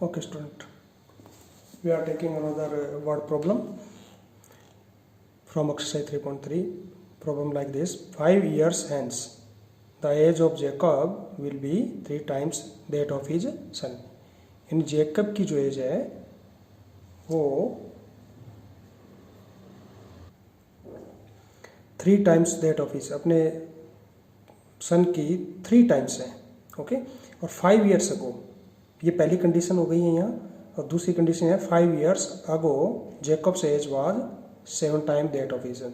Okay, student. We are taking another word problem from exercise 3.3. Problem like this: 5 years hence, the age of Jacob will be 3 times that of his son. In Jacob की जो as है वो 3 times that of his, अपने सन की 3 times है. Okay, और 5 years अगो, ये पहली कंडीशन हो गई है यहाँ. और दूसरी कंडीशन है 5 years ago Jacob's age was 7 time that of his son.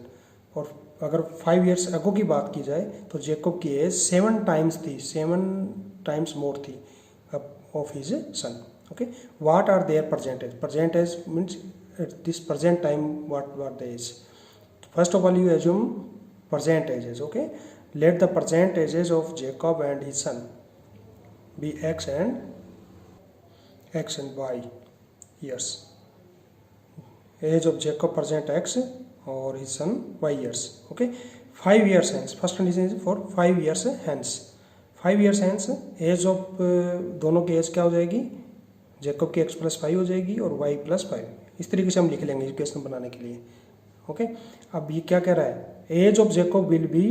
और अगर 5 ईयर्स अगो की बात की जाए तो जेकब की एज 7 टाइम्स थी, 7 टाइम्स मोर थी of his sun. Okay, what are their percentage? Percentage means at this present time what the age. First of all, you assume percentages. Okay, let the percentages of Jacob and his son be x and y years. Age of Jacob present x or his son y years. Okay, 5 years hence. First condition is for 5 years hence. 5 years hence age of दोनों की as क्या हो जाएगी? Jacob की x + 5 हो जाएगी और y + 5. इस तरीके से हम लिख लेंगे इक्वेशन बनाने के लिए. ओके, अब ये क्या कह रहा है? Age of Jacob will be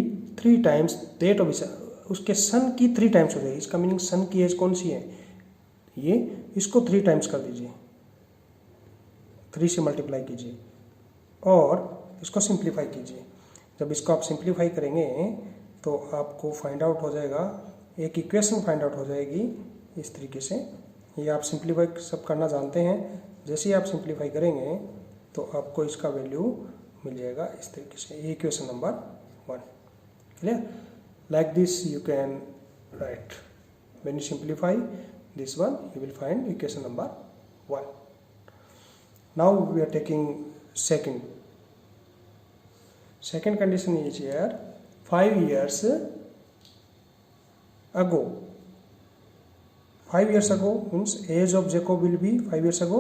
3 times that of his, उसके सन की 3 टाइम्स हो जाएगी. इसका मीनिंग सन की एज कौन सी है? ये, इसको 3 टाइम्स कर दीजिए, 3 से मल्टीप्लाई कीजिए और इसको सिंप्लीफाई कीजिए. जब इसको आप सिंप्लीफाई करेंगे तो आपको फाइंड आउट हो जाएगा, एक इक्वेशन फाइंड आउट हो जाएगी इस तरीके से. ये आप सिंप्लीफाई सब करना जानते हैं. जैसे ही आप सिंप्लीफाई करेंगे तो आपको इसका वैल्यू मिल जाएगा इस तरीके से. ये equation number 1. Clear? Like this you can write. When you simplify this one you will find equation number 1. Now we are taking second condition is here 5 years ago. 5 years ago means age of Jacob will be 5 years ago.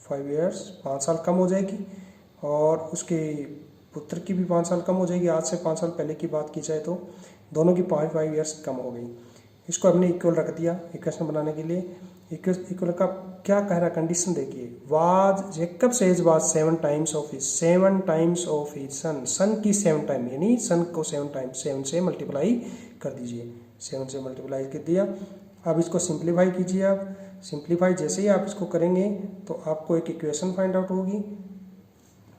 5 years 5 साल कम हो जाएगी और उसके पुत्र की भी 5 साल कम हो जाएगी. आज से 5 साल पहले की बात की जाए तो दोनों की 5 ईयर्स कम हो गई. इसको हमने इक्वल रख दिया इक्वेशन बनाने के लिए. इक्वल का क्या कह रहा है? कंडीशन देखिए. Was Jacob's age was 7 times of his son. Son की 7 टाइम, यानी सन को 7 टाइम्स 7 से मल्टीप्लाई कर दीजिए. 7 से मल्टीप्लाई कर दिया. अब इसको सिंप्लीफाई कीजिए. आप सिंप्लीफाई जैसे ही आप इसको करेंगे तो आपको एक इक्वेशन फाइंड आउट होगी.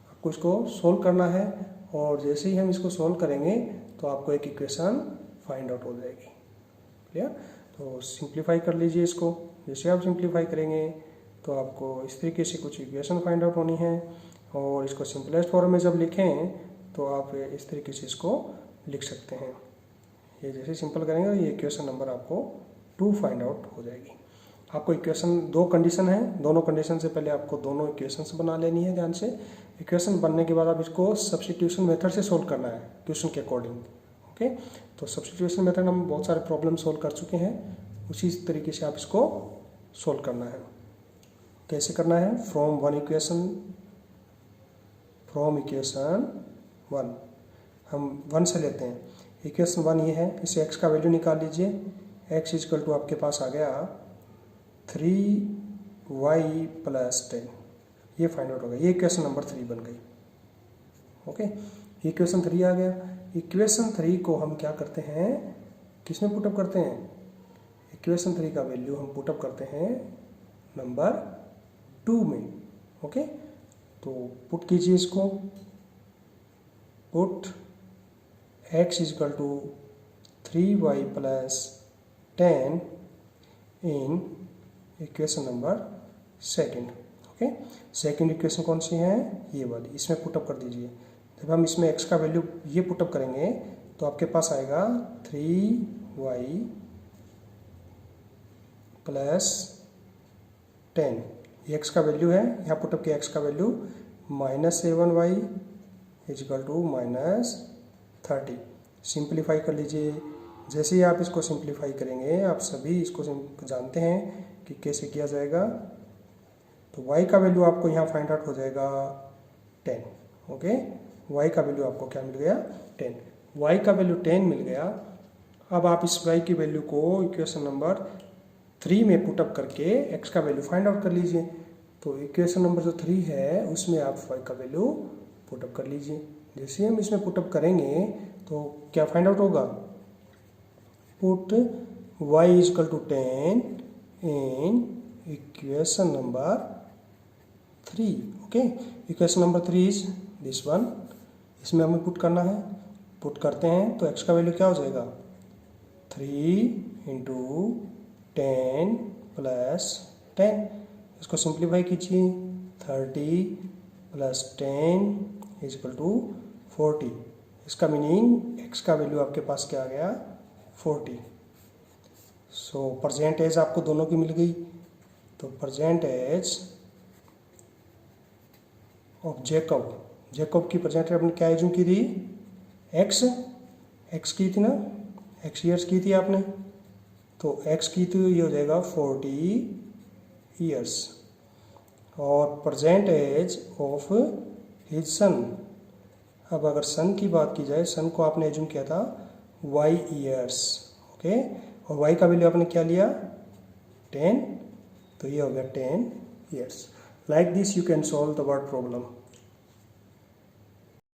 आपको इसको सोल्व करना है और जैसे ही हम इसको सोल्व करेंगे तो आपको एक इक्वेशन फाइंड आउट हो जाएगी. क्लियर? तो सिंप्लीफाई कर लीजिए इसको. जैसे आप सिंप्लीफाई करेंगे तो आपको इस तरीके से कुछ इक्वेशन फाइंड आउट होनी है और इसको सिंपलेस्ट फॉर्म में जब लिखें तो आप इस तरीके से इसको लिख सकते हैं. ये जैसे सिंपल करेंगे ये इक्वेशन नंबर आपको 2 फाइंड आउट हो जाएगी. आपको इक्वेशन 2 कंडीशन है. दोनों कंडीशन से पहले आपको दोनों इक्वेशंस बना लेनी है ध्यान से. इक्वेशन बनने के बाद आप इसको सब्स्टिट्यूशन मेथड से सोल्व करना है क्वेश्चन के अकॉर्डिंग. ओके, तो सब्स्टिट्यूशन मेथड हम बहुत सारे प्रॉब्लम सोल्व कर चुके हैं. उसी तरीके से आप इसको सोल्व करना है. कैसे करना है? फ्रॉम इक्वेशन 1 हम 1 से लेते हैं. इक्वेशन 1 ये है. इसे x का वैल्यू निकाल लीजिए. x = आपके पास आ गया 3y + 10. ये फाइंड आउट हो गया. ये इक्वेशन नंबर 3 बन गई. ओके, इक्वेशन 3 आ गया. इक्वेशन 3 को हम क्या करते हैं? किसमें पुटअप करते हैं? इक्वेशन 3 का वैल्यू हम पुटअप करते हैं नंबर 2 में. ओके, तो पुट कीजिए इसको. Put x = 3y + 10 in equation number 2. Okay, second equation कौन सी है? ये वाली. इसमें पुटअप कर दीजिए. जब हम इसमें x का वैल्यू ये पुटअप करेंगे तो आपके पास आएगा 3y + 10. ये x का वैल्यू है. यहाँ पुटअप किया x का वैल्यू -7y = -30. सिंप्लीफाई कर लीजिए. जैसे ही आप इसको सिंप्लीफाई करेंगे, आप सभी इसको जानते हैं कि कैसे किया जाएगा. तो y का वैल्यू आपको यहाँ फाइंड आउट हो जाएगा 10. ओके, y का वैल्यू आपको क्या मिल गया? 10. y का वैल्यू 10 मिल गया. अब आप इस y की वैल्यू को इक्वेशन नंबर 3 में पुटअप करके x का वैल्यू फाइंड आउट कर लीजिए। तो इक्वेशन नंबर जो 3 है उसमें आप y का वैल्यू पुटअप कर लीजिए। जैसे हम इसमें पुटअप करेंगे तो क्या फाइंड आउट होगा, put y equal to 10 in equation number 3। Okay, equation number 3 is this one, इसमें हमें पुट करना है। पुट करते हैं तो x का वैल्यू क्या हो जाएगा, 3 इंटू 10 प्लस 10, इसको सिंप्लीफाई कीजिए, 30 प्लस 10 इजकल टू 40। इसका मीनिंग x का वैल्यू आपके पास क्या आ गया, 40। सो प्रेजेंट एज आपको दोनों की मिल गई। तो प्रेजेंट एज ऑफ जेकब की प्रेजेंट एज आपने क्या एज्यूम की थी, x की थी ना, x ईयर्स की थी आपने, तो x की तो ये हो जाएगा 40 ईयर्स। और present age of his son, अब अगर सन की बात की जाए, सन को आपने एज्यूम किया था y ईयर्स। ओके, और y का वैल्यू आपने क्या लिया, 10, तो ये हो गया 10 years. Like this you can solve the word problem.